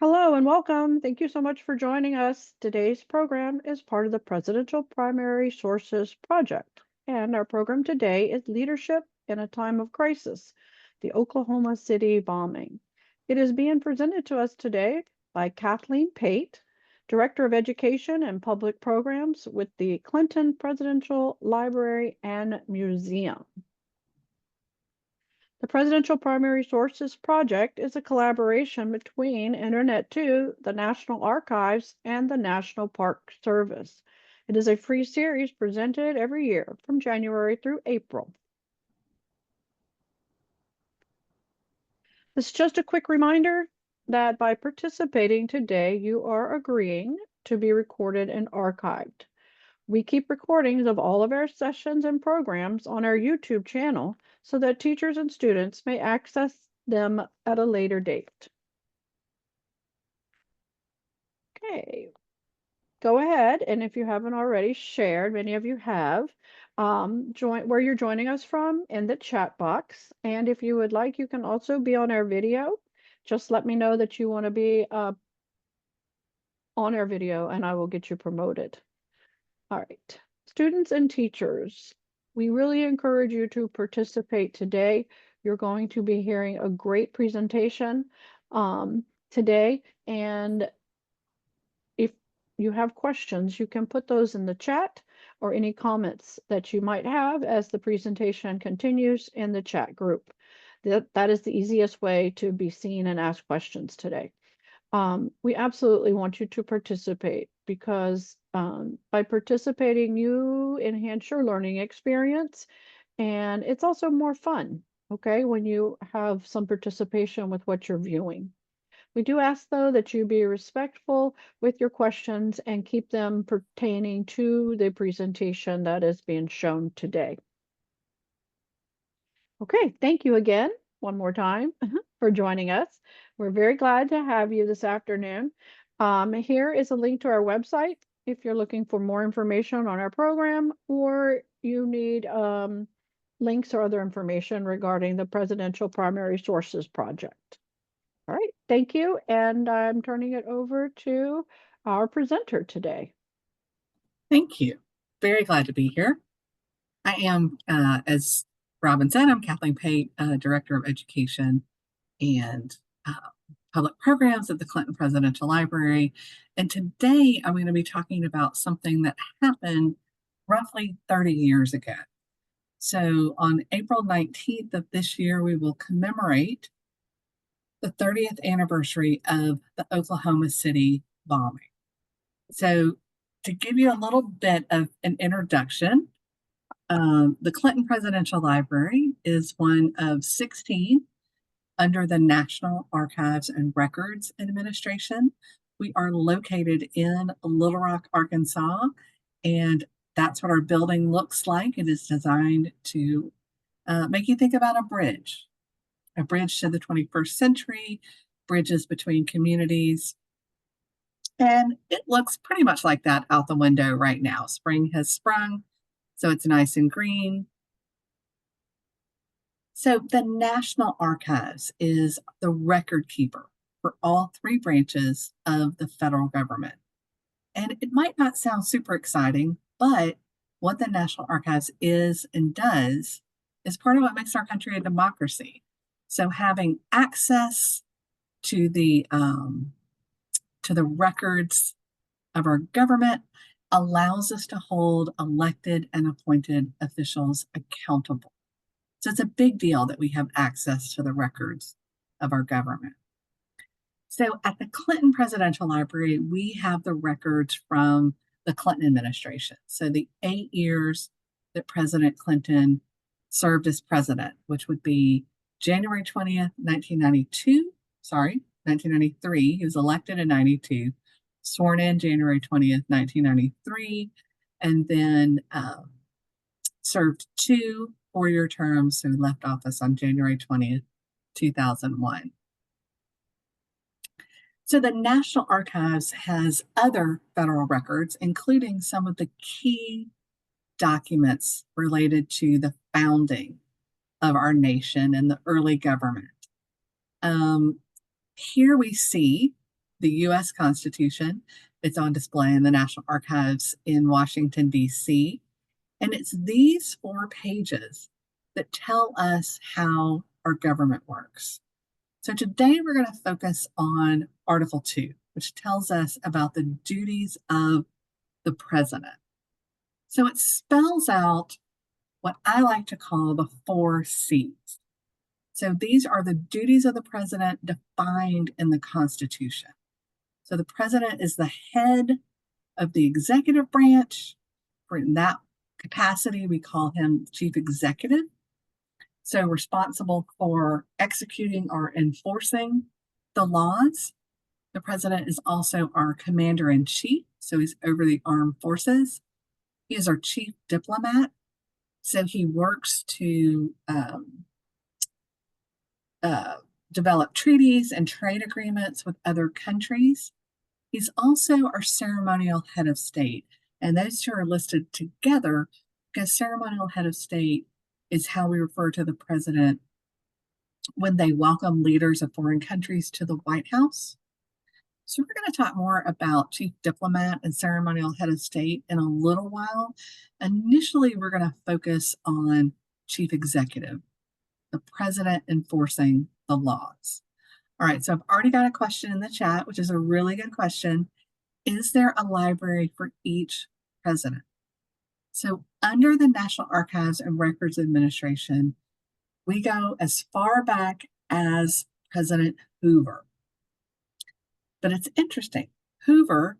Hello and welcome. Thank you so much for joining us. Today's program is part of the Presidential Primary Sources Project, and our program today is Leadership in a Time of Crisis, the Oklahoma City bombing. It is being presented to us today by Kathleen Pate, Director of Education and Public Programs with the Clinton Presidential Library and Museum. The Presidential Primary Sources Project is a collaboration between Internet2, the National Archives, and the National Park Service. It is a free series presented every year from January through April. This is just a quick reminder that by participating today, you are agreeing to be recorded and archived. We keep recordings of all of our sessions and programs on our YouTube channel so that teachers and students may access them at a later date. Okay, go ahead, and if you haven't already shared, many of you have, join where you're joining us from in the chat box. And if you would like, you can also be on our video. Just let me know that you want to be on our video and I will get you promoted. All right, students and teachers, we really encourage you to participate today. You're going to be hearing a great presentation today, and if you have questions, you can put those in the chat or any comments that you might have as the presentation continues in the chat group. That is the easiest way to be seen and ask questions today. We absolutely want you to participate because by participating, you enhance your learning experience, and it's also more fun, okay, when you have some participation with what you're viewing. We do ask, though, that you be respectful with your questions and keep them pertaining to the presentation that is being shown today. Okay, thank you again, one more time, for joining us. We're very glad to have you this afternoon. Here is a link to our website if you're looking for more information on our program or you need links or other information regarding the Presidential Primary Sources Project. All right, thank you, and I'm turning it over to our presenter today. Thank you. Very glad to be here. I am, as Robin said, I'm Kathleen Pate, Director of Education and Public Programs at the Clinton Presidential Library. And today I'm going to be talking about something that happened roughly 30 years ago. So on April 19th of this year, we will commemorate the 30th anniversary of the Oklahoma City bombing. So to give you a little bit of an introduction, the Clinton Presidential Library is one of 16 under the National Archives and Records Administration. We are located in Little Rock, Arkansas, and that's what our building looks like. It is designed to make you think about a bridge to the 21st century, bridges between communities. And it looks pretty much like that out the window right now. Spring has sprung, so it's nice and green. So the National Archives is the record keeper for all three branches of the federal government. And it might not sound super exciting, but what the National Archives is and does is part of what makes our country a democracy. So having access to the records of our government allows us to hold elected and appointed officials accountable. So it's a big deal that we have access to the records of our government. So at the Clinton Presidential Library, we have the records from the Clinton administration. So the 8 years that President Clinton served as president, which would be January 20th, 1993. He was elected in 92, sworn in January 20th, 1993, and then served 2 4-year terms, so he left office on January 20th, 2001. So the National Archives has other federal records, including some of the key documents related to the founding of our nation and the early government. Here we see the U.S. Constitution. It's on display in the National Archives in Washington, D.C. And it's these 4 pages that tell us how our government works. So today we're going to focus on Article 2, which tells us about the duties of the president. So it spells out what I like to call the 4 C's. So these are the duties of the president defined in the Constitution. So the president is the head of the executive branch. In that capacity, we call him chief executive. So responsible for executing or enforcing the laws. The president is also our commander in chief. So he's over the armed forces. He is our chief diplomat. So he works to develop treaties and trade agreements with other countries. He's also our ceremonial head of state. And those two are listed together because ceremonial head of state is how we refer to the president when they welcome leaders of foreign countries to the White House. So we're going to talk more about chief diplomat and ceremonial head of state in a little while. Initially, we're going to focus on chief executive, the president enforcing the laws. All right, so I've already got a question in the chat, which is a really good question. Is there a library for each president? So under the National Archives and Records Administration, we go as far back as President Hoover. But it's interesting. Hoover,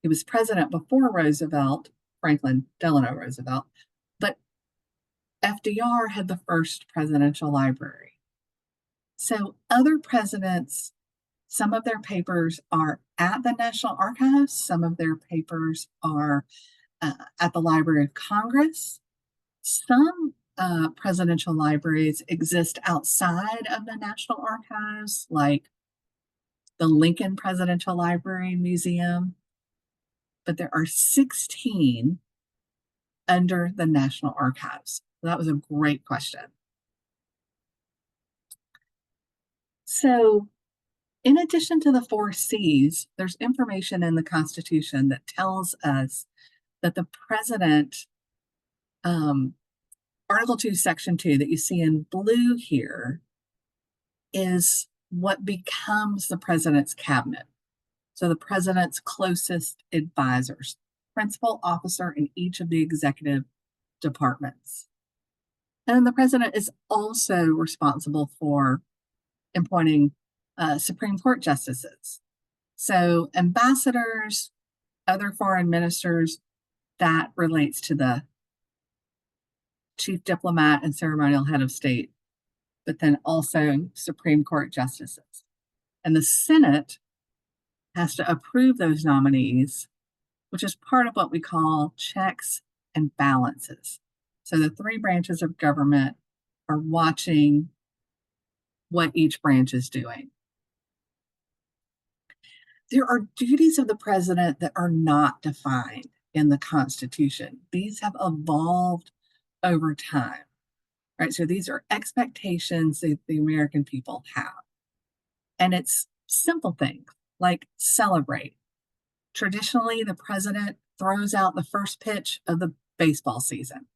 he was president before Roosevelt, Franklin Delano Roosevelt, but FDR had the first presidential library. So other presidents, some of their papers are at the National Archives, some of their papers are at the Library of Congress. Some presidential libraries exist outside of the National Archives, like the Lincoln Presidential Library Museum, but there are 16 under the National Archives. So that was a great question. So in addition to the 4 C's, there's information in the Constitution that tells us that the president, Article 2, Section 2, that you see in blue here, is what becomes the president's cabinet. So the president's closest advisors, principal officer in each of the executive departments. And the president is also responsible for appointing Supreme Court justices. So ambassadors, other foreign ministers, that relates to the chief diplomat and ceremonial head of state, but then also Supreme Court justices. And the Senate has to approve those nominees, which is part of what we call checks and balances. So the 3 branches of government are watching what each branch is doing. There are duties of the president that are not defined in the Constitution. These have evolved over time, right? So these are expectations that the American people have. And it's simple things like celebrate. Traditionally, the president throws out the first pitch of the baseball season,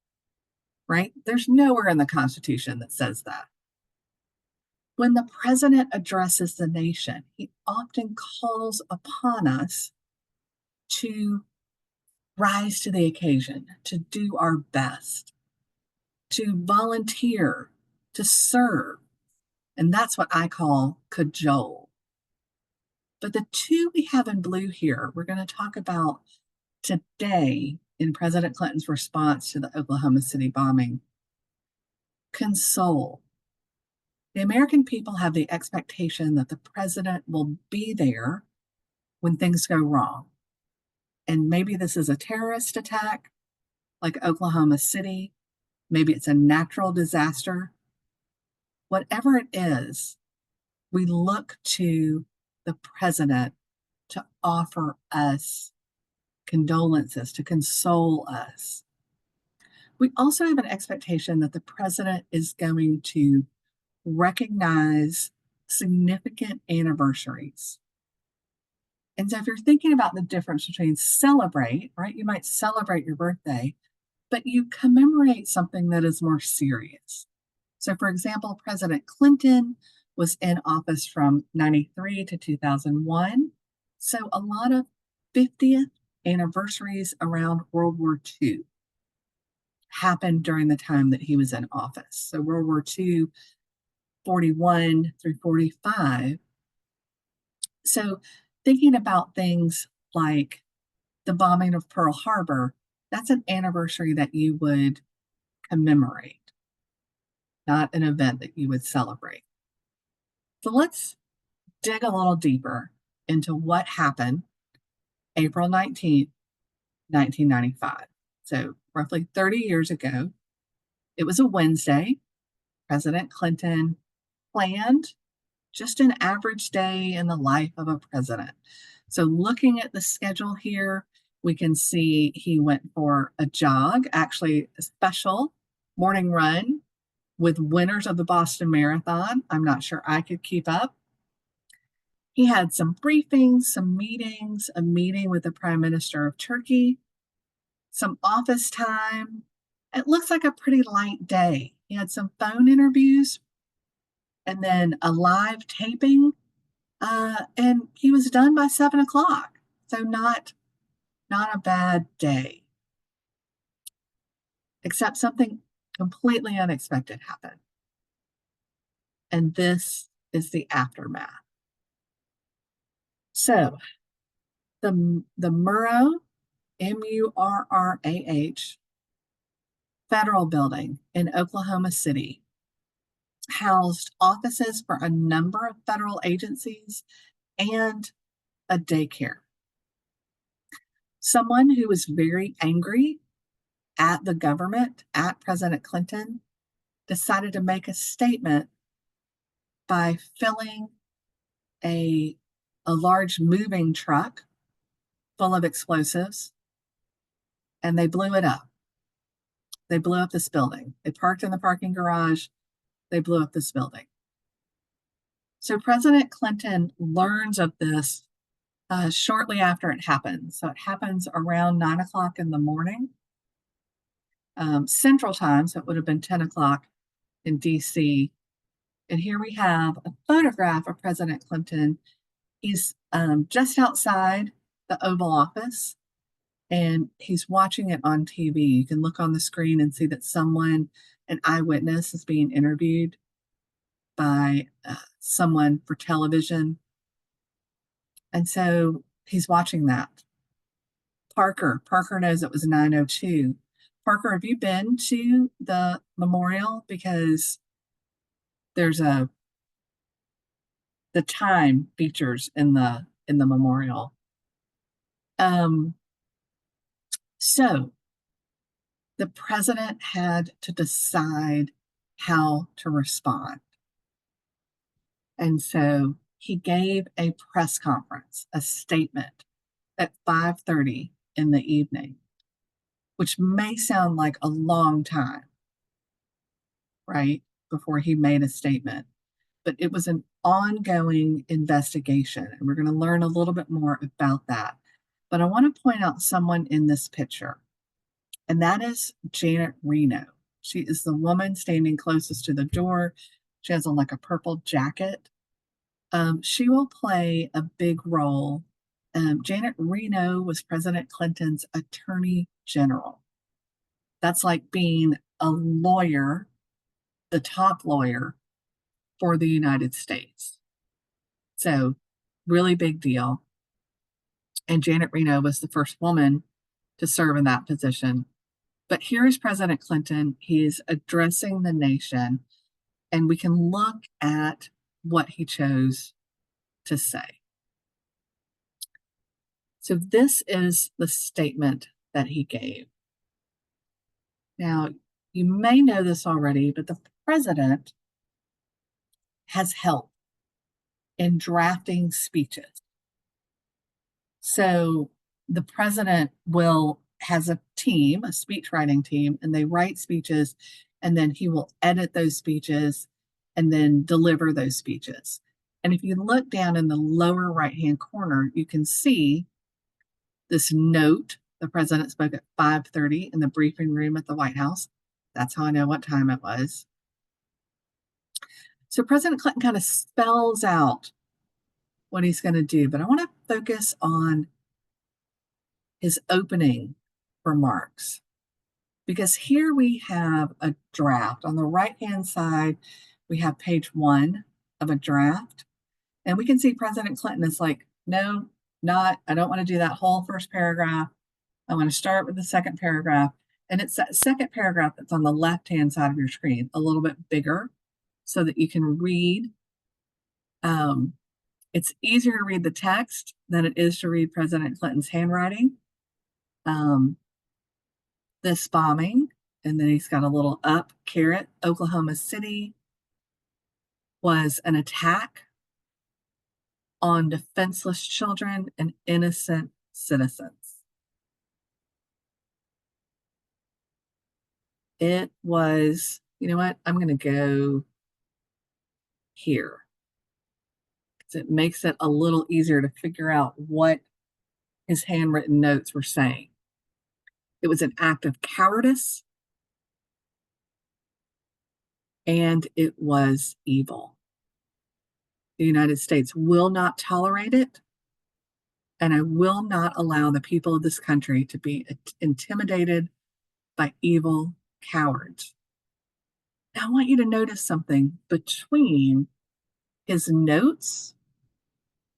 right? There's nowhere in the Constitution that says that. When the president addresses the nation, he often calls upon us to rise to the occasion, to do our best, to volunteer, to serve. And that's what I call cajole. But the 2 we have in blue here, we're going to talk about today in President Clinton's response to the Oklahoma City bombing. Console. The American people have the expectation that the president will be there when things go wrong. And maybe this is a terrorist attack like Oklahoma City. Maybe it's a natural disaster. Whatever it is, we look to the president to offer us condolences, to console us. We also have an expectation that the president is going to recognize significant anniversaries. And so if you're thinking about the difference between celebrate, right, you might celebrate your birthday, but you commemorate something that is more serious. So, for example, President Clinton was in office from 93 to 2001. So, a lot of 50th anniversaries around World War II happened during the time that he was in office. So, World War II, 41 through 45. So, thinking about things like the bombing of Pearl Harbor, that's an anniversary that you would commemorate, not an event that you would celebrate. So let's dig a little deeper into what happened April 19th, 1995. So, roughly 30 years ago, it was a Wednesday. President Clinton planned just an average day in the life of a president. So, looking at the schedule here, we can see he went for a jog, actually, a special morning run with winners of the Boston Marathon. I'm not sure I could keep up. He had some briefings, some meetings, a meeting with the Prime Minister of Turkey, some office time. It looks like a pretty light day. He had some phone interviews and then a live taping, and he was done by 7 o'clock. So not a bad day, except something completely unexpected happened. And this is the aftermath. So the Murrah, Murrah Federal Building in Oklahoma City housed offices for a number of federal agencies and a daycare. Someone who was very angry at the government, at President Clinton, decided to make a statement by filling a, a large moving truck full of explosives, and they blew it up. They blew up this building. They parked in the parking garage. They blew up this building. So President Clinton learns of this shortly after it happens. So it happens around 9 o'clock in the morning, Central Time. So it would have been 10 o'clock in DC. And here we have a photograph of President Clinton. He's just outside the Oval Office, and he's watching it on TV. You can look on the screen and see that someone, an eyewitness, is being interviewed by someone for television. And so he's watching that. Parker knows it was 9:02. Parker, have you been to the memorial? Because there's the time features in the memorial. So the president had to decide how to respond. And so he gave a press conference, a statement at 5:30 in the evening, which may sound like a long time, right? Before he made a statement. But it was an ongoing investigation, and we're going to learn a little bit more about that. But I want to point out someone in this picture, and that is Janet Reno. She is the woman standing closest to the door. She has on like a purple jacket. She will play a big role. Janet Reno was President Clinton's attorney general. That's like being a lawyer, the top lawyer for the United States. So, really big deal. And Janet Reno was the first woman to serve in that position. But here is President Clinton. He is addressing the nation, and we can look at what he chose to say. So, this is the statement that he gave. Now, you may know this already, but the president has help in drafting speeches. So the president has a team, a speech writing team, and they write speeches, and then he will edit those speeches and then deliver those speeches. And if you look down in the lower right-hand corner, you can see this note. The president spoke at 5:30 in the briefing room at the White House. That's how I know what time it was. So President Clinton kind of spells out what he's going to do, but I want to focus on his opening remarks because here we have a draft. On the right-hand side, we have page 1 of a draft, and we can see President Clinton is like, no, I don't want to do that whole first paragraph. I want to start with the second paragraph. And it's that second paragraph that's on the left-hand side of your screen, a little bit bigger so that you can read. It's easier to read the text than it is to read President Clinton's handwriting. This bombing, and then he's got a little up caret, Oklahoma City was an attack on defenseless children and innocent citizens. It was, you know what? I'm going to go here because it makes it a little easier to figure out what his handwritten notes were saying. It was an act of cowardice, and it was evil. The United States will not tolerate it, and I will not allow the people of this country to be intimidated by evil cowards. Now, I want you to notice something between his notes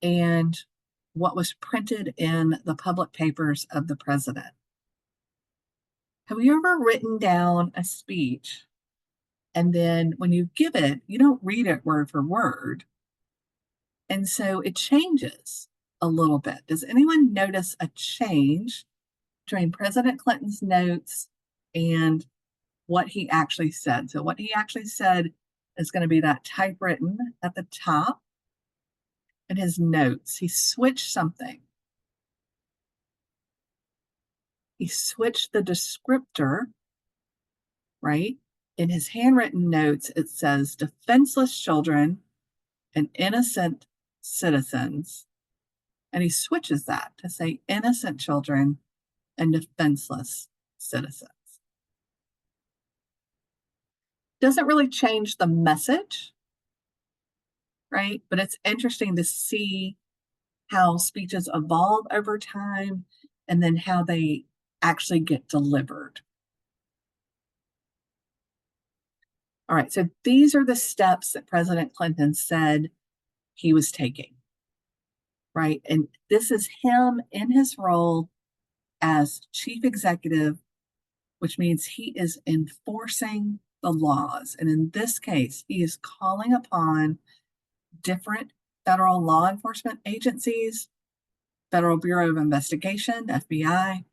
and what was printed in the public papers of the president. Have you ever written down a speech and then when you give it, you don't read it word for word? And so it changes a little bit. Does anyone notice a change between President Clinton's notes and what he actually said? So what he actually said is going to be that typewritten at the top. And his notes, he switched something. He switched the descriptor, right? In his handwritten notes, it says defenseless children and innocent citizens. And he switches that to say innocent children and defenseless citizens. Doesn't really change the message, right? But it's interesting to see how speeches evolve over time and then how they actually get delivered. All right, so these are the steps that President Clinton said he was taking, right? And this is him in his role as chief executive, which means he is enforcing the laws. And in this case, he is calling upon different federal law enforcement agencies, Federal Bureau of Investigation, FBI,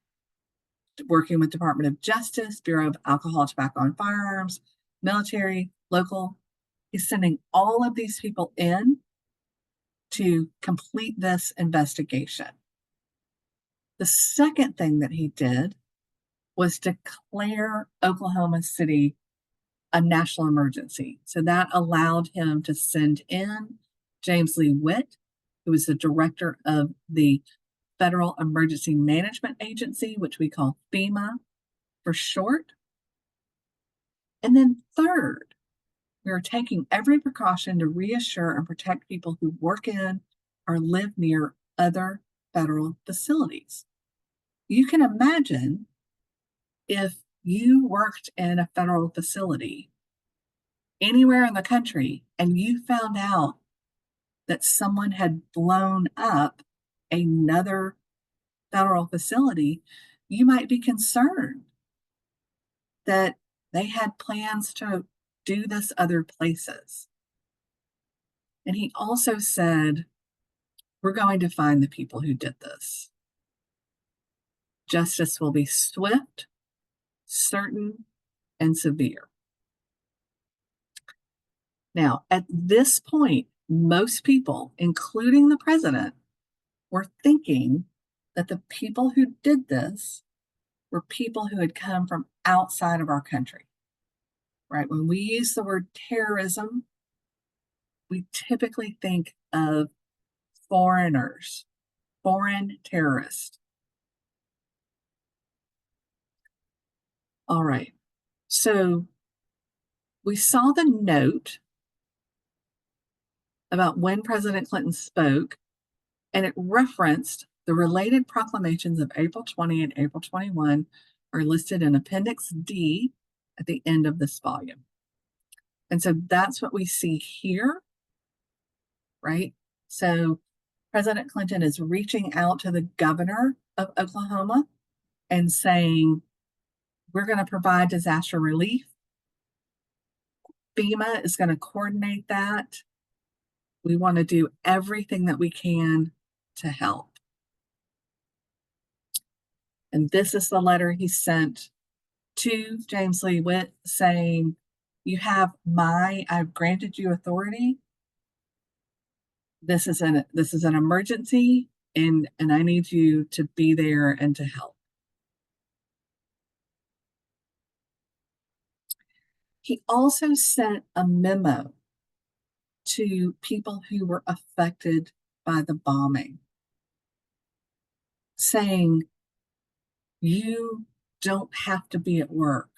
working with Department of Justice, Bureau of Alcohol, Tobacco, and Firearms, military, local. He's sending all of these people in to complete this investigation. The second thing that he did was declare Oklahoma City a national emergency. So that allowed him to send in James Lee Witt, who was the director of the Federal Emergency Management Agency, which we call FEMA for short. And then third, we are taking every precaution to reassure and protect people who work in or live near other federal facilities. You can imagine if you worked in a federal facility anywhere in the country and you found out that someone had blown up another federal facility, you might be concerned that they had plans to do this other places. And he also said, we're going to find the people who did this. Justice will be swift, certain, and severe. Now, at this point, most people, including the president, were thinking that the people who did this were people who had come from outside of our country, right? When we use the word terrorism, we typically think of foreigners, foreign terrorists. All right. So we saw the note about when President Clinton spoke, and it referenced the related proclamations of April 20 and April 21 are listed in Appendix D at the end of this volume. And so that's what we see here, right? So President Clinton is reaching out to the governor of Oklahoma and saying, we're going to provide disaster relief. FEMA is going to coordinate that. We want to do everything that we can to help. And this is the letter he sent to James Lee Witt saying, I've granted you authority. This is an emergency, and I need you to be there and to help. He also sent a memo to people who were affected by the bombing, saying, you don't have to be at work,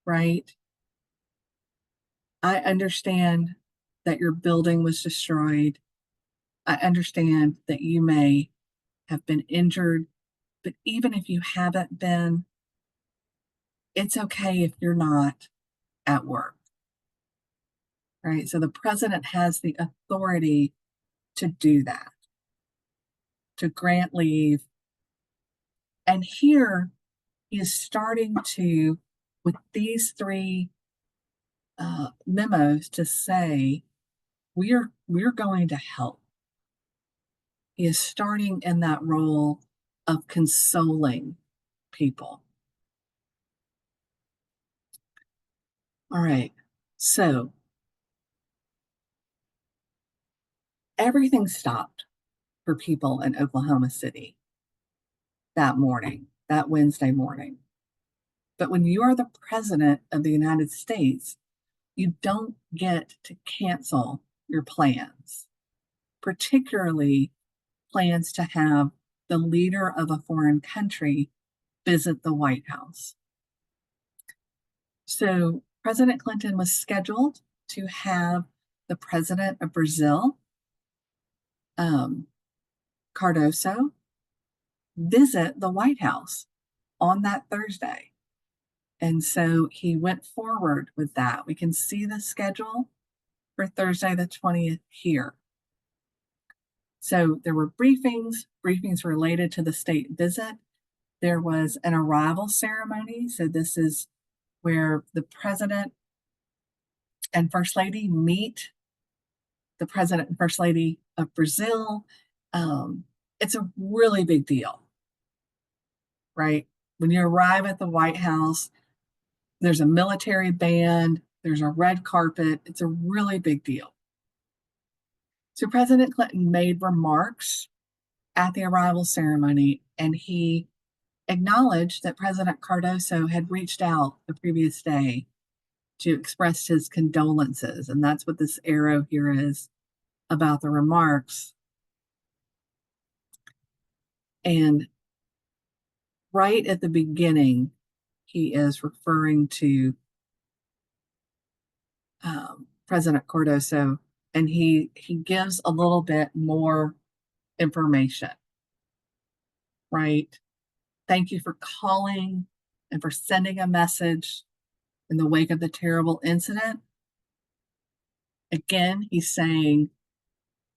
right? I understand that your building was destroyed. I understand that you may have been injured, but even if you haven't been, it's okay if you're not at work, right? So the president has the authority to do that, to grant leave. And here he is starting to, with these three memos, to say, we're going to help. He is starting in that role of consoling people. All right, so everything stopped for people in Oklahoma City that morning, that Wednesday morning. But when you are the president of the United States, you don't get to cancel your plans, particularly plans to have the leader of a foreign country visit the White House. So President Clinton was scheduled to have the president of Brazil, Cardoso, visit the White House on that Thursday. And so he went forward with that. We can see the schedule for Thursday the 20th here. So there were briefings related to the state visit. There was an arrival ceremony. So this is where the president and first lady meet the president and first lady of Brazil. It's a really big deal, right? When you arrive at the White House, there's a military band, there's a red carpet. It's a really big deal. So President Clinton made remarks at the arrival ceremony, and he acknowledged that President Cardoso had reached out the previous day to express his condolences. And that's what this arrow here is about the remarks. And right at the beginning, he is referring to President Cardoso, and he gives a little bit more information, right? Thank you for calling and for sending a message in the wake of the terrible incident. Again, he's saying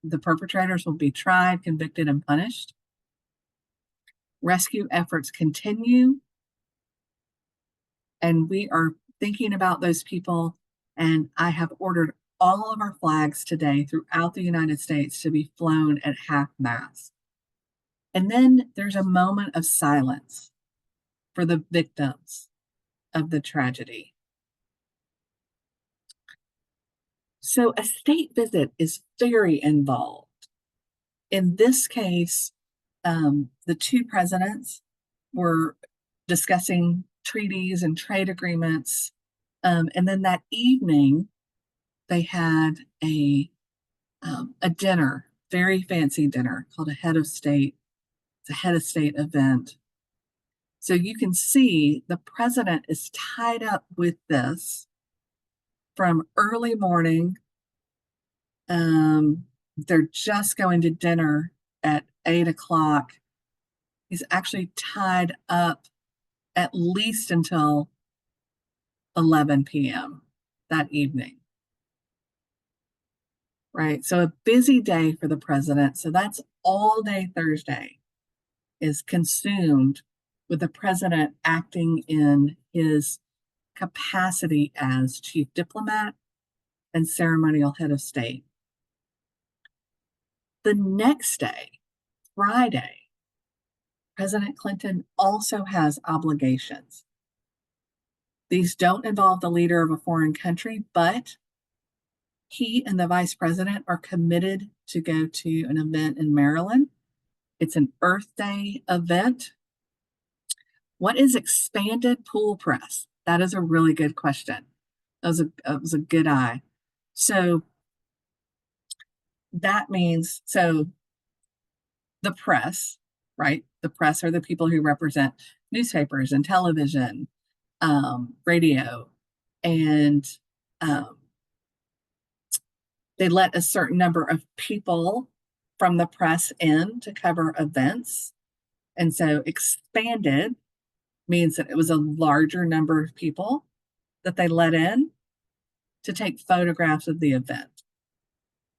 the perpetrators will be tried, convicted, and punished. Rescue efforts continue, and we are thinking about those people. And I have ordered all of our flags today throughout the United States to be flown at half-mast. And then there's a moment of silence for the victims of the tragedy. So a state visit is very involved. In this case, the two presidents were discussing treaties and trade agreements. And then that evening, they had a dinner, very fancy dinner called a head of state. It's a head of state event. So you can see the president is tied up with this from early morning. They're just going to dinner at 8 o'clock. He's actually tied up at least until 11 p.m. that evening. Right. So a busy day for the president. So that's all day Thursday is consumed with the president acting in his capacity as chief diplomat and ceremonial head of state. The next day, Friday, President Clinton also has obligations. These don't involve the leader of a foreign country, but he and the vice president are committed to go to an event in Maryland. It's an Earth Day event. What is expanded pool press? That is a really good question. That was a good eye. So that means, so the press, right? The press are the people who represent newspapers and television, radio, and they let a certain number of people from the press in to cover events. And so expanded means that it was a larger number of people that they let in to take photographs of the event,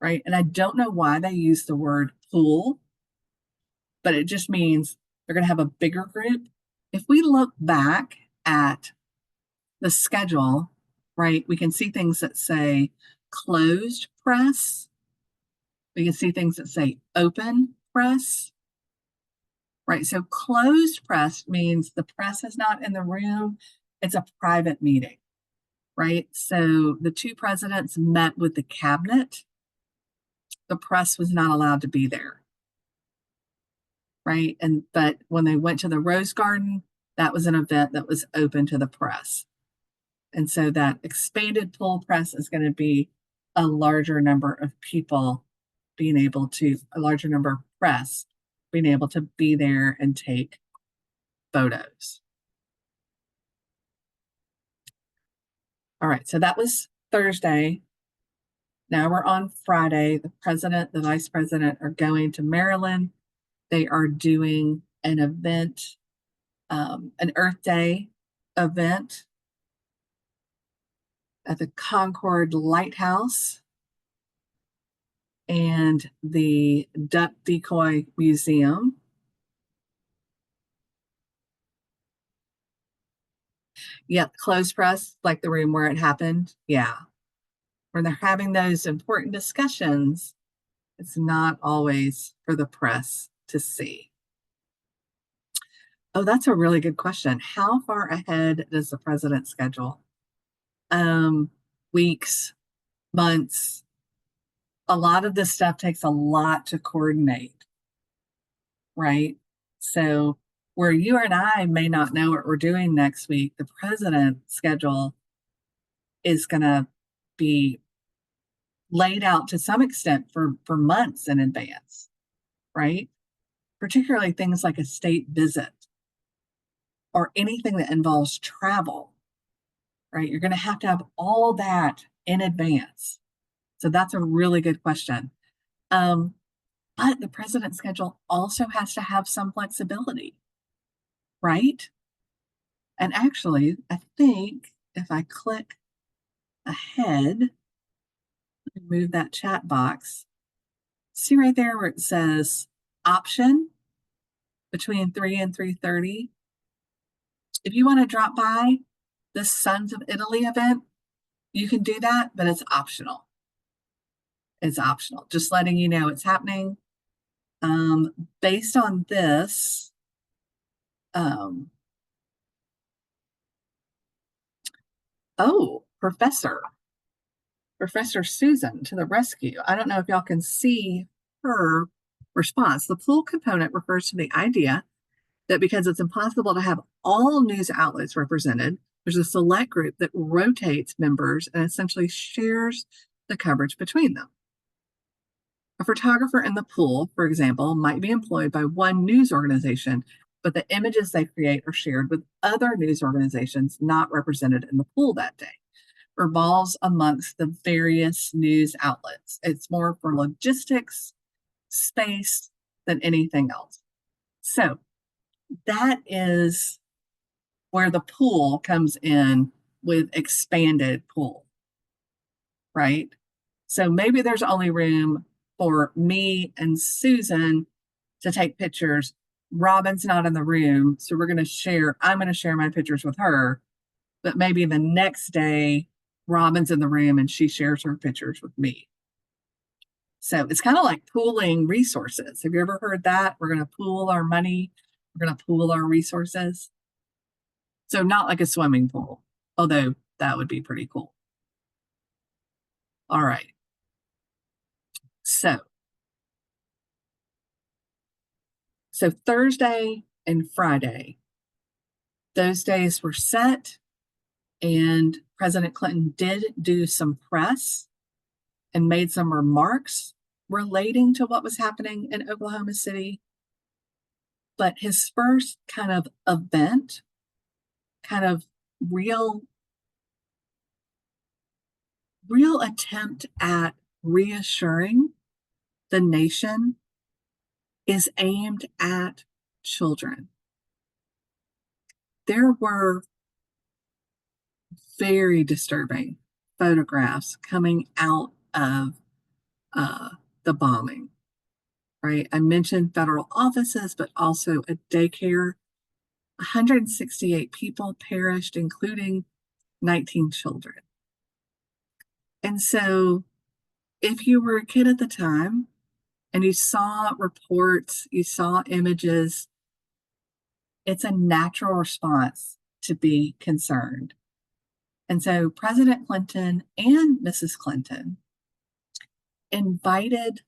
right? And I don't know why they use the word pool, but it just means they're going to have a bigger group. If we look back at the schedule, right, we can see things that say closed press. We can see things that say open press, right? So closed press means the press is not in the room. It's a private meeting, right? So the two presidents met with the cabinet. The press was not allowed to be there, right? But when they went to the Rose Garden, that was an event that was open to the press. And so that expanded pool press is going to be a larger number of people being able to, a larger number of press being able to be there and take photos. All right, so that was Thursday. Now we're on Friday. The president, the vice president are going to Maryland. They are doing an event, an Earth Day event at the Concord Lighthouse and the Duck Decoy Museum. Yep, closed press, like the room where it happened. Yeah. When they're having those important discussions, it's not always for the press to see. Oh, that's a really good question. How far ahead does the president schedule? Weeks, months. A lot of this stuff takes a lot to coordinate, right? So where you and I may not know what we're doing next week, the president's schedule is going to be laid out to some extent for months in advance, right? Particularly things like a state visit or anything that involves travel, right? You're going to have all that in advance. So that's a really good question. But the president's schedule also has to have some flexibility, right? And actually, I think if I click ahead, move that chat box, see right there where it says option between 3 and 3:30. If you want to drop by the Sons of Italy event, you can do that, but it's optional. It's optional. Just letting you know it's happening. Based on this, oh, Professor Susan to the rescue. I don't know if y'all can see her response. The pool component refers to the idea that because it's impossible to have all news outlets represented, there's a select group that rotates members and essentially shares the coverage between them. A photographer in the pool, for example, might be employed by one news organization, but the images they create are shared with other news organizations not represented in the pool that day. Revolves amongst the various news outlets. It's more for logistics, space than anything else. So that is where the pool comes in with expanded pool, right? So maybe there's only room for me and Susan to take pictures. Robin's not in the room, so I'm going to share my pictures with her. But maybe the next day, Robin's in the room and she shares her pictures with me. So it's kind of like pooling resources. Have you ever heard that? We're going to pool our money. We're going to pool our resources. So not like a swimming pool, although that would be pretty cool. All right. So Thursday and Friday, those days were set, and President Clinton did do some press and made some remarks relating to what was happening in Oklahoma City. But his first kind of event, kind of real attempt at reassuring the nation is aimed at children. There were very disturbing photographs coming out of the bombing, right? I mentioned federal offices, but also a daycare. 168 people perished, including 19 children. And so if you were a kid at the time and you saw reports, you saw images, it's a natural response to be concerned. And so President Clinton and Mrs. Clinton invited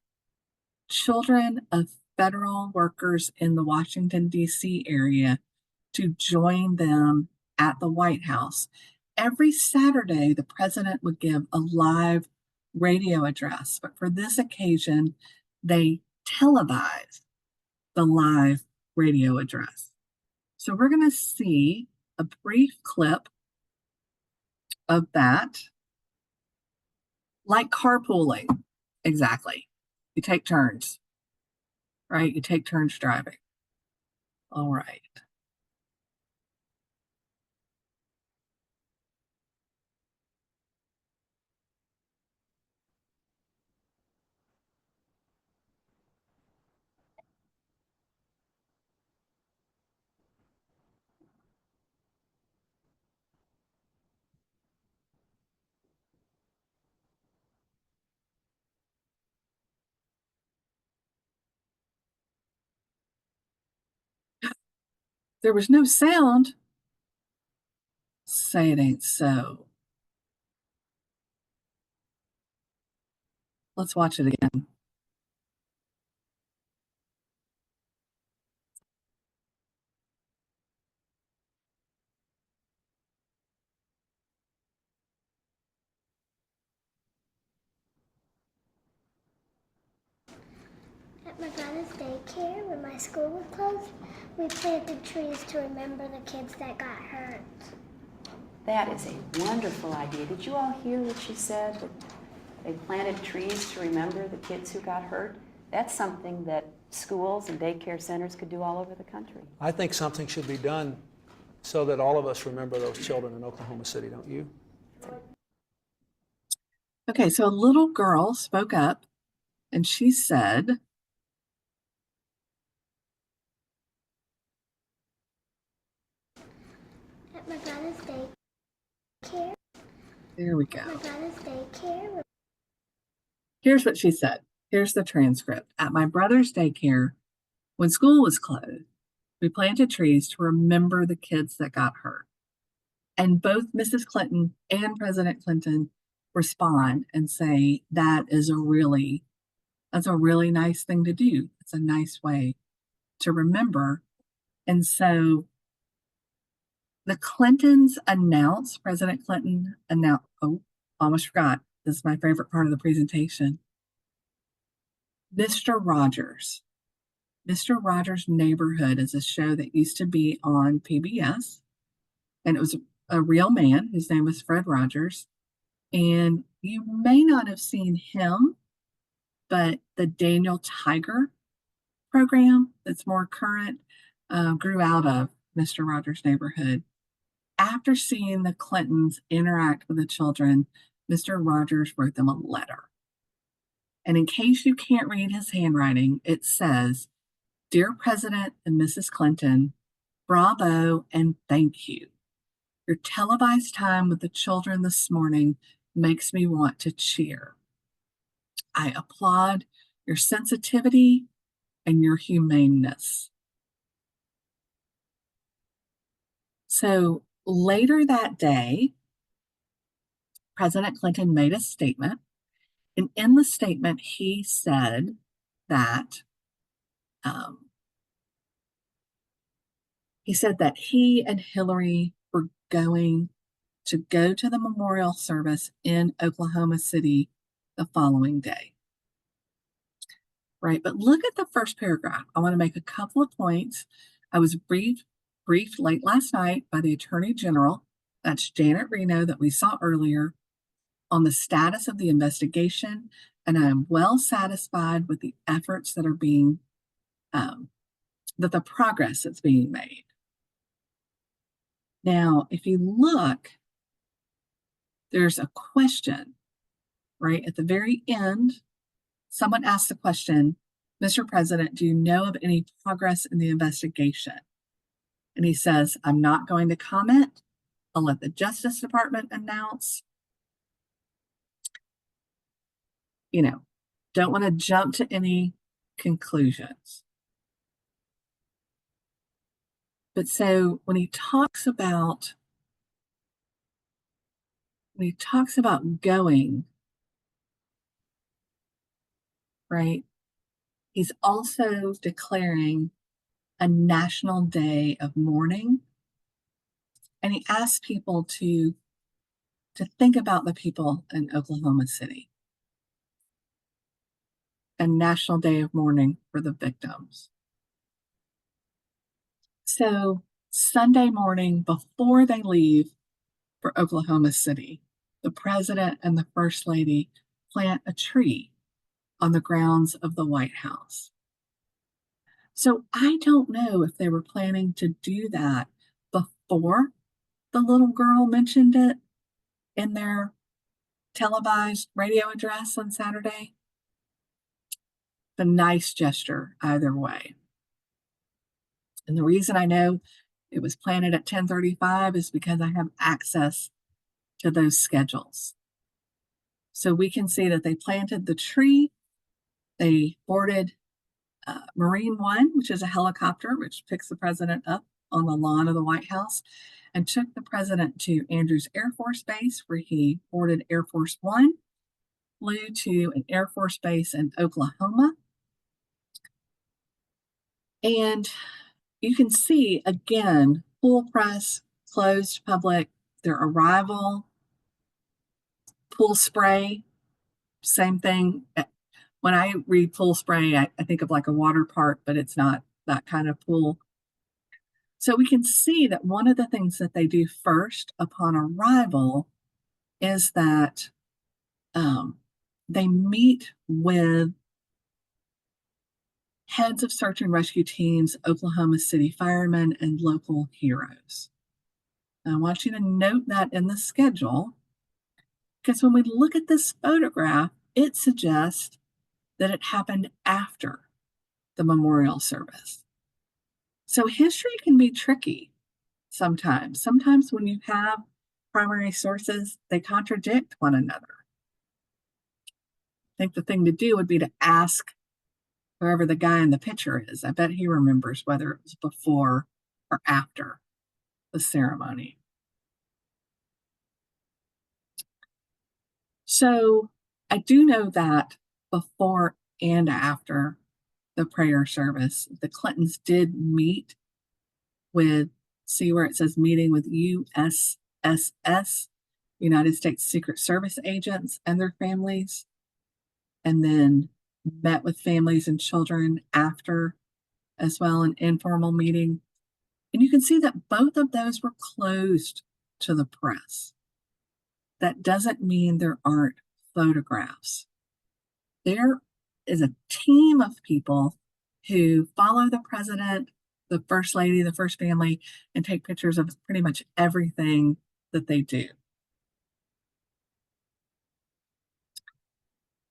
children of federal workers in the Washington, D.C. area to join them at the White House. Every Saturday, the president would give a live radio address, but for this occasion, they televised the live radio address. So we're going to see a brief clip of that, like carpooling. Exactly. You take turns, right? You take turns driving. All right. There was no sound. Say it ain't so. Let's watch it again. At my brother's daycare, when my school was closed, we planted trees to remember the kids that got hurt. That is a wonderful idea. Did you all hear what she said? That they planted trees to remember the kids who got hurt? That's something that schools and daycare centers could do all over the country. I think something should be done so that all of us remember those children in Oklahoma City, don't you? Okay, so a little girl spoke up and she said, At my brother's daycare. There we go. At my brother's daycare. Here's what she said. Here's the transcript. At my brother's daycare, when school was closed, we planted trees to remember the kids that got hurt. And both Mrs. Clinton and President Clinton respond and say that's a really nice thing to do. It's a nice way to remember. And so the Clintons announced, President Clinton announced, almost forgot, This is my favorite part of the presentation. Mr. Rogers. Mr. Rogers' Neighborhood is a show that used to be on PBS, and it was a real man. His name was Fred Rogers. And you may not have seen him, but the Daniel Tiger program that's more current grew out of Mr. Rogers' Neighborhood. After seeing the Clintons interact with the children, Mr. Rogers wrote them a letter. And in case you can't read his handwriting, it says, "Dear President and Mrs. Clinton, bravo and thank you. Your televised time with the children this morning makes me want to cheer. I applaud your sensitivity and your humaneness." So later that day, President Clinton made a statement. And in the statement, he said that he and Hillary were going to go to the memorial service in Oklahoma City the following day. Right, but look at the first paragraph. I want to make a couple of points. I was briefed late last night by the Attorney General, that's Janet Reno that we saw earlier, on the status of the investigation, and I am well satisfied with the efforts that are being, that the progress that's being made. Now, if you look, there's a question, right? At the very end, someone asked the question, "Mr. President, do you know of any progress in the investigation?" And he says, "I'm not going to comment. I'll let the Justice Department announce." Don't want to jump to any conclusions. But so when he talks about going, right, he's also declaring a national day of mourning. And he asks people to think about the people in Oklahoma City. A national day of mourning for the victims. So Sunday morning, before they leave for Oklahoma City, the president and the first lady plant a tree on the grounds of the White House. So I don't know if they were planning to do that before the little girl mentioned it in their televised radio address on Saturday. A nice gesture either way. And the reason I know it was planted at 10:35 is because I have access to those schedules. So we can see that they planted the tree. They boarded Marine One, which is a helicopter which picks the president up on the lawn of the White House, and took the president to Andrews Air Force Base, where he boarded Air Force One, flew to an Air Force base in Oklahoma. And you can see, again, full press, closed public, their arrival, pool spray, same thing. When I read pool spray, I think of like a water park, but it's not that kind of pool. So we can see that one of the things that they do first upon arrival is that they meet with heads of search and rescue teams, Oklahoma City firemen, and local heroes. I want you to note that in the schedule, because when we look at this photograph, it suggests that it happened after the memorial service. So history can be tricky sometimes. Sometimes when you have primary sources, they contradict one another. I think the thing to do would be to ask whoever the guy in the picture is. I bet he remembers whether it was before or after the ceremony. So I do know that before and after the prayer service, the Clintons did meet with, see where it says meeting with USSS, United States Secret Service agents and their families, and then met with families and children after as well, an informal meeting. And you can see that both of those were closed to the press. That doesn't mean there aren't photographs. There is a team of people who follow the president, the first lady, the first family, and take pictures of pretty much everything that they do.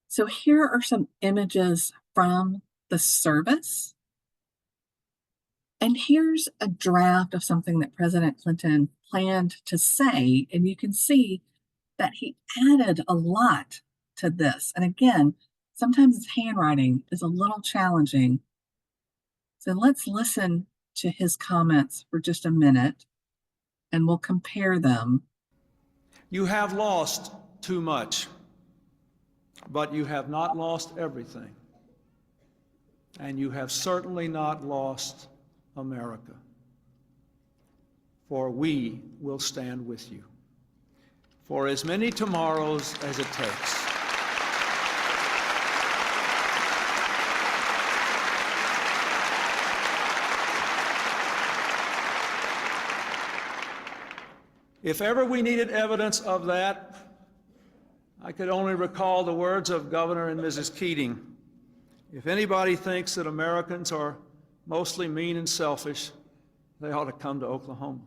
So here are some images from the service. And here's a draft of something that President Clinton planned to say. And you can see that he added a lot to this. And again, sometimes his handwriting is a little challenging. So let's listen to his comments for just a minute, and we'll compare them. You have lost too much, but you have not lost everything. And you have certainly not lost America. For we will stand with you for as many tomorrows as it takes. If ever we needed evidence of that, I could only recall the words of Governor and Mrs. Keating. If anybody thinks that Americans are mostly mean and selfish, they ought to come to Oklahoma.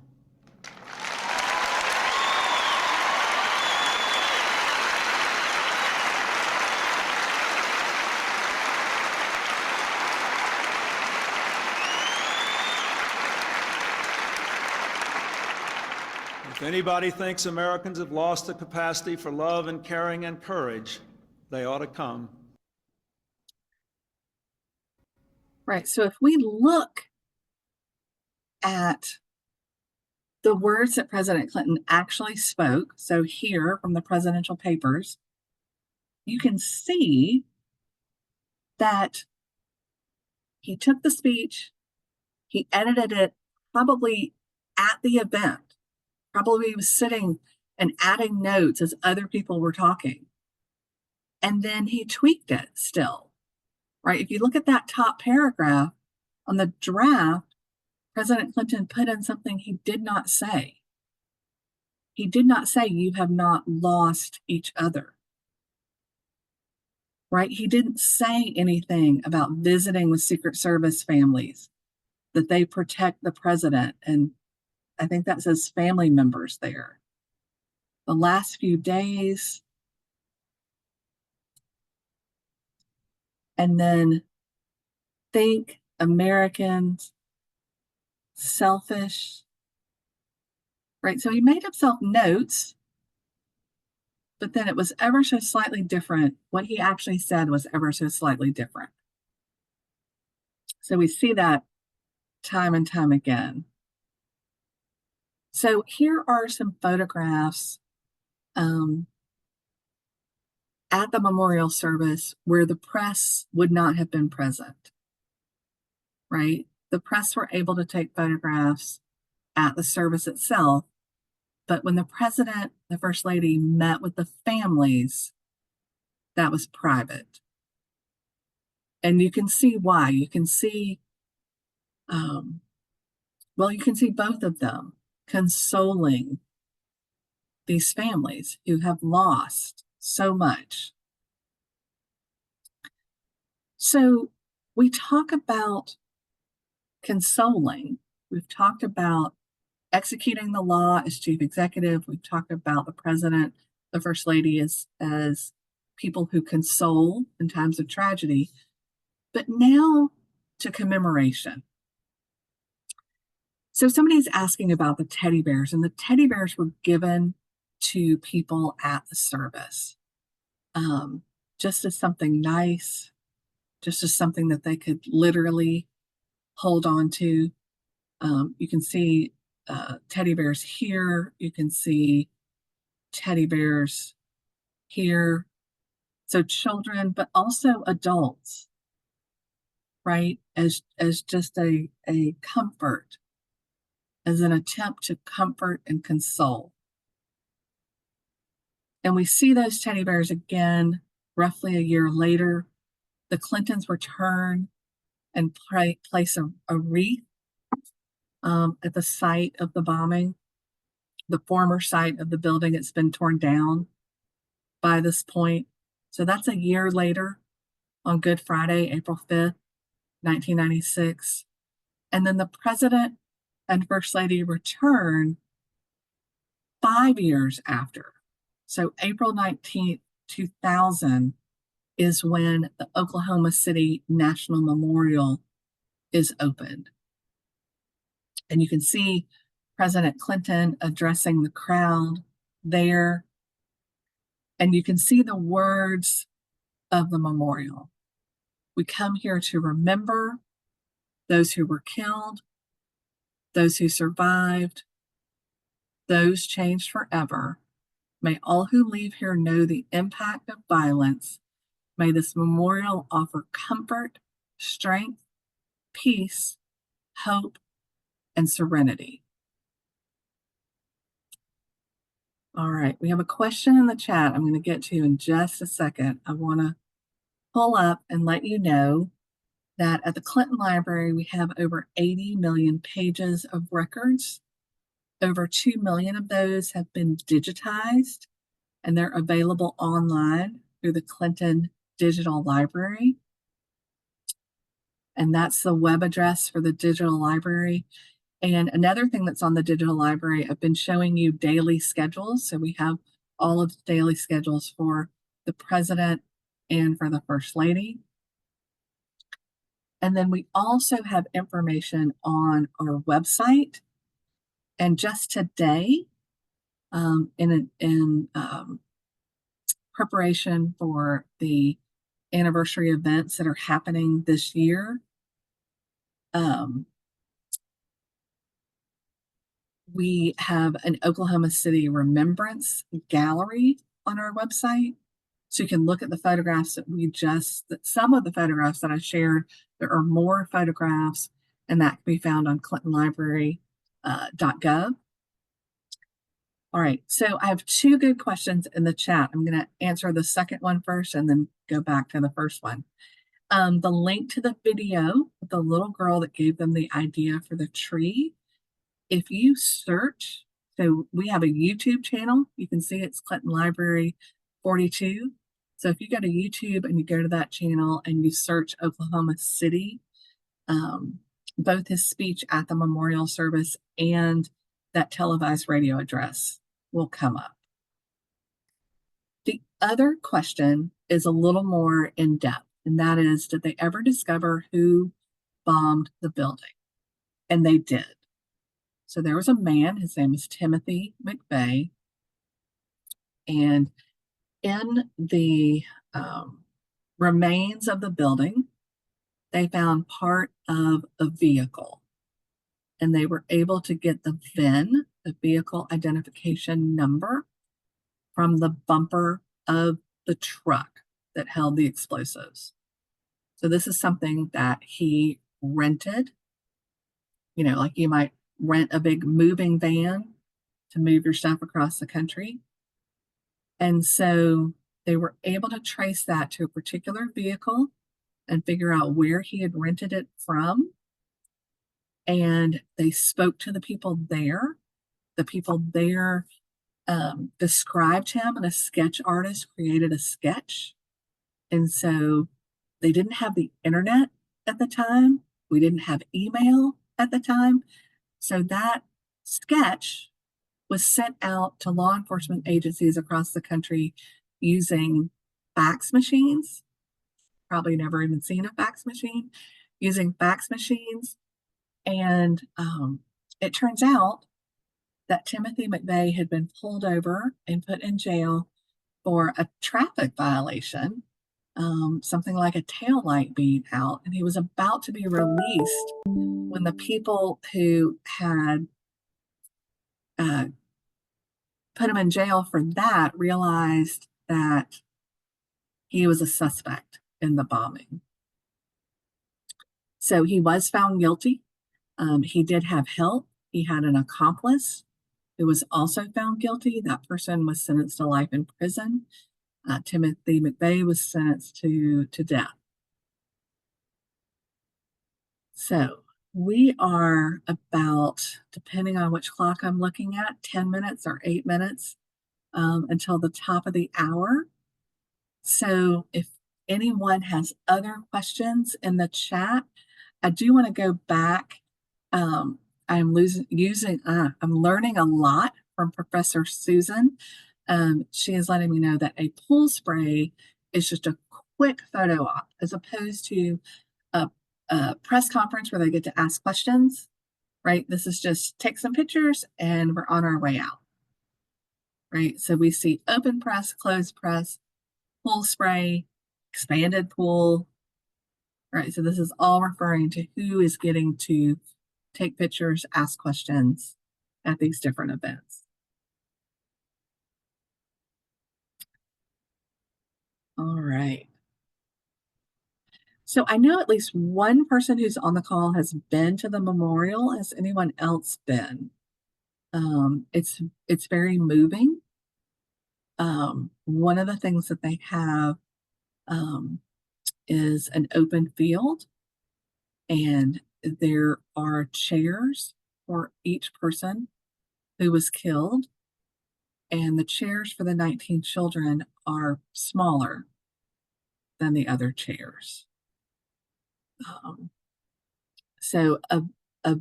If anybody thinks Americans have lost the capacity for love and caring and courage, they ought to come. Right, so if we look at the words that President Clinton actually spoke, so here from the presidential papers, you can see that he took the speech, he edited it probably at the event. Probably he was sitting and adding notes as other people were talking. And then he tweaked it still, right? If you look at that top paragraph on the draft, President Clinton put in something he did not say. He did not say, you have not lost each other, right? He didn't say anything about visiting with Secret Service families, that they protect the president. And I think that says family members there. The last few days, and then think Americans selfish, right? So he made himself notes, but then it was ever so slightly different. What he actually said was ever so slightly different. So we see that time and time again. So here are some photographs at the memorial service where the press would not have been present, right? The press were able to take photographs at the service itself, but when the president, the first lady met with the families, that was private. And you can see why. You can see, you can see both of them consoling these families who have lost so much. So we talk about consoling. We've talked about executing the law as chief executive. We've talked about the president, the first lady as people who console in times of tragedy. But now to commemoration. So somebody's asking about the teddy bears, and the teddy bears were given to people at the service, just as something nice, just as something that they could literally hold on to. You can see teddy bears here. You can see teddy bears here. So children, but also adults, right? As just a comfort, as an attempt to comfort and console. And we see those teddy bears again roughly a year later. The Clintons return and place a wreath at the site of the bombing, the former site of the building. It's been torn down by this point. So that's a year later on Good Friday, April 5th, 1996. And then the president and first lady return 5 years after. So April 19th, 2000 is when the Oklahoma City National Memorial is opened. And you can see President Clinton addressing the crowd there. And you can see the words of the memorial. We come here to remember those who were killed, those who survived, those changed forever. May all who leave here know the impact of violence. May this memorial offer comfort, strength, peace, hope, and serenity. All right, we have a question in the chat I'm going to get to in just a second. I want to pull up and let you know that at the Clinton Library, we have over 80 million pages of records. Over 2 million of those have been digitized, and they're available online through the Clinton Digital Library. And that's the web address for the digital library. And another thing that's on the digital library, I've been showing you daily schedules. So we have all of the daily schedules for the president and for the first lady. And then we also have information on our website. And just today, in preparation for the anniversary events that are happening this year, we have an Oklahoma City Remembrance Gallery on our website. So you can look at the photographs that some of the photographs that I shared. There are more photographs, and that can be found on clintonlibrary.gov. All right, so I have 2 good questions in the chat. I'm going to answer the second one first and then go back to the first one. The link to the video of the little girl that gave them the idea for the tree, if you search, so we have a YouTube channel, you can see it's Clinton Library 42. So if you go to YouTube and you go to that channel and you search Oklahoma City, both his speech at the memorial service and that televised radio address will come up. The other question is a little more in depth, and that is, did they ever discover who bombed the building? And they did. So there was a man, his name is Timothy McVeigh, and in the remains of the building, they found part of a vehicle, and they were able to get the VIN, the vehicle identification number, from the bumper of the truck that held the explosives. So this is something that he rented, like you might rent a big moving van to move your stuff across the country. And so they were able to trace that to a particular vehicle and figure out where he had rented it from. And they spoke to the people there. The people there described him, and a sketch artist created a sketch. And so they didn't have the internet at the time. We didn't have email at the time. So that sketch was sent out to law enforcement agencies across the country using fax machines. Probably never even seen a fax machine. Using fax machines. And it turns out that Timothy McVeigh had been pulled over and put in jail for a traffic violation, something like a taillight being out, and he was about to be released when the people who had put him in jail for that realized that he was a suspect in the bombing. So he was found guilty. He did have help. He had an accomplice. who was also found guilty. That person was sentenced to life in prison. Timothy McVeigh was sentenced to death. So we are about, depending on which clock I'm looking at, 10 minutes or 8 minutes until the top of the hour. So if anyone has other questions in the chat, I do want to go back. I'm learning a lot from Professor Susan. She is letting me know that a pool spray is just a quick photo op as opposed to a press conference where they get to ask questions, right? This is just take some pictures and we're on our way out, right? So we see open press, closed press, pool spray, expanded pool, right? So this is all referring to who is getting to take pictures, ask questions at these different events. All right. So I know at least one person who's on the call has been to the memorial. Has anyone else been? It's very moving. One of the things that they have is an open field, and there are chairs for each person who was killed, and the chairs for the 19 children are smaller than the other chairs. So a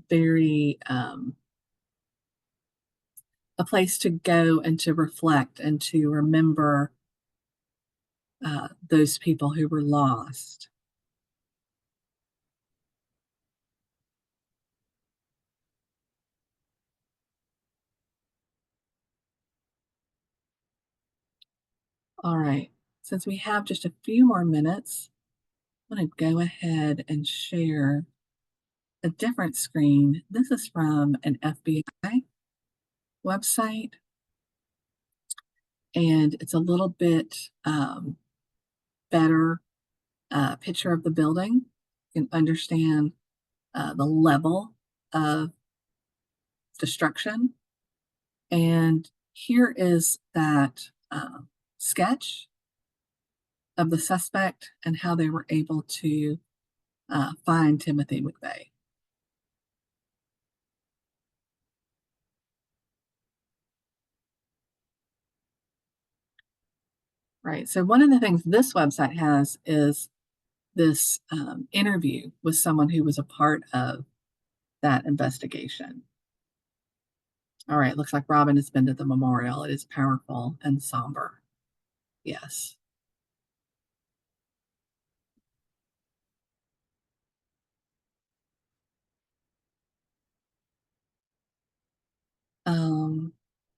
very a place to go and to reflect and to remember those people who were lost. All right, since we have just a few more minutes, I'm going to go ahead and share a different screen. This is from an FBI website, and it's a little bit better picture of the building. You can understand the level of destruction. And here is that sketch of the suspect and how they were able to find Timothy McVeigh. Right, so one of the things this website has is this interview with someone who was a part of that investigation. All right, looks like Robin has been to the memorial. It is powerful and somber. Yes.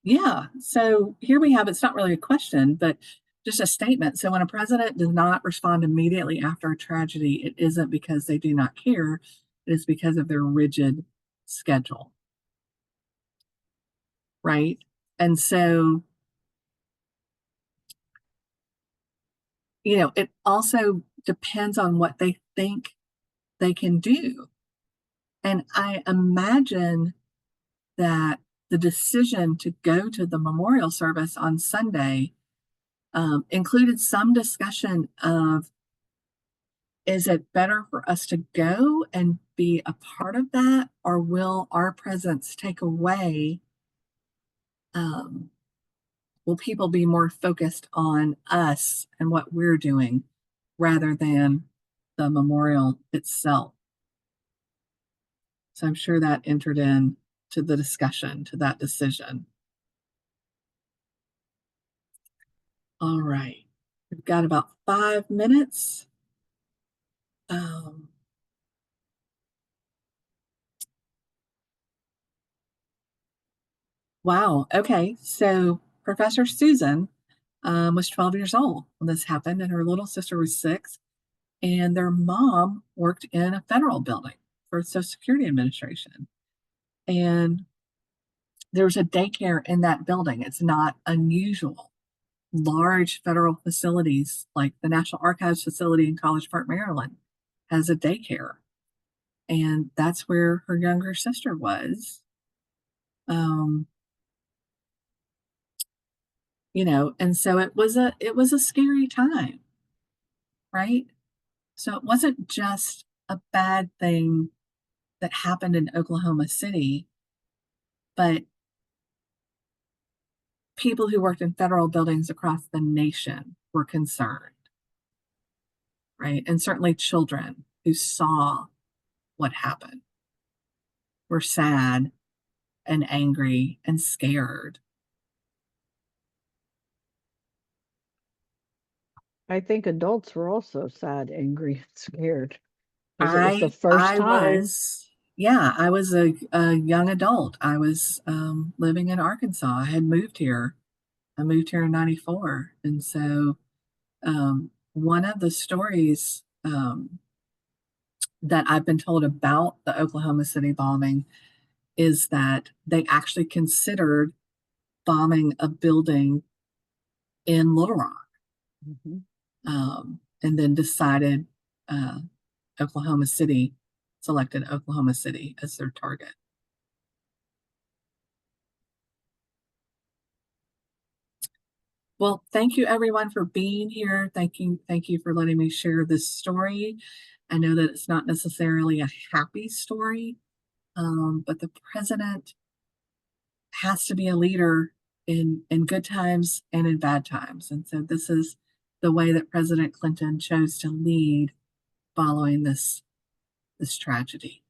Yeah, so here we have, it's not really a question, but just a statement. So when a president does not respond immediately after a tragedy, it isn't because they do not care, it is because of their rigid schedule. Right? And so, it also depends on what they think they can do. And I imagine that the decision to go to the memorial service on Sunday included some discussion of, is it better for us to go and be a part of that, or will our presence take away? Will people be more focused on us and what we're doing rather than the memorial itself? So I'm sure that entered in to the discussion, to that decision. All right, we've got about 5 minutes. Wow, okay, so Professor Susan was 12 years old when this happened, and her little sister was 6, and their mom worked in a federal building for Social Security Administration. And there's a daycare in that building. It's not unusual. Large federal facilities like the National Archives facility in College Park, Maryland, has a daycare. And that's where her younger sister was. and so it was a scary time, right? So it wasn't just a bad thing that happened in Oklahoma City, but people who worked in federal buildings across the nation were concerned, right? And certainly children who saw what happened were sad and angry and scared. I think adults were also sad, angry, and scared because it was the first I time. was, yeah, I was a young adult. I was living in Arkansas. I had moved here. I moved here in '94, and so one of the stories that I've been told about the Oklahoma City bombing is that they actually considered bombing a building in Little Rock, Mhm. and then decided uh, Oklahoma City, selected Oklahoma City as their target. Well, thank you everyone for being here. Thank you for letting me share this story. I know that it's not necessarily a happy story, but the president has to be a leader in good times and in bad times. And so this is the way that President Clinton chose to lead following this tragedy.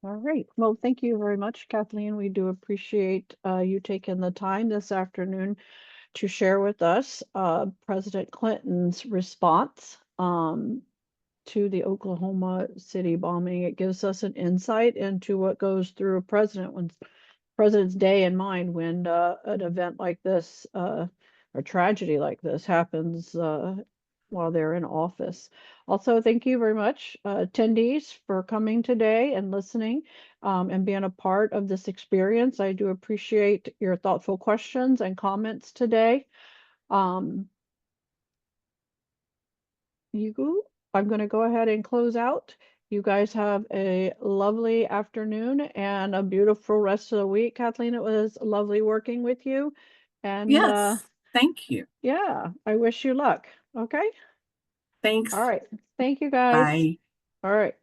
All right. Well, thank you very much, Kathleen. We do appreciate you taking the time this afternoon to share with us President Clinton's response to the Oklahoma City bombing. It gives us an insight into what goes through a president's day in mind when an event like this, or tragedy like this happens while they're in office. Also, thank you very much, attendees, for coming today and listening and being a part of this experience. I do appreciate your thoughtful questions and comments today. Um, I'm going to go ahead and close out. You guys have a lovely afternoon and a beautiful rest of the week. Kathleen, it was lovely working with you. And Yes, thank you. yeah, I wish you luck. Okay. Thanks. All right. Thank you guys. Bye. All right.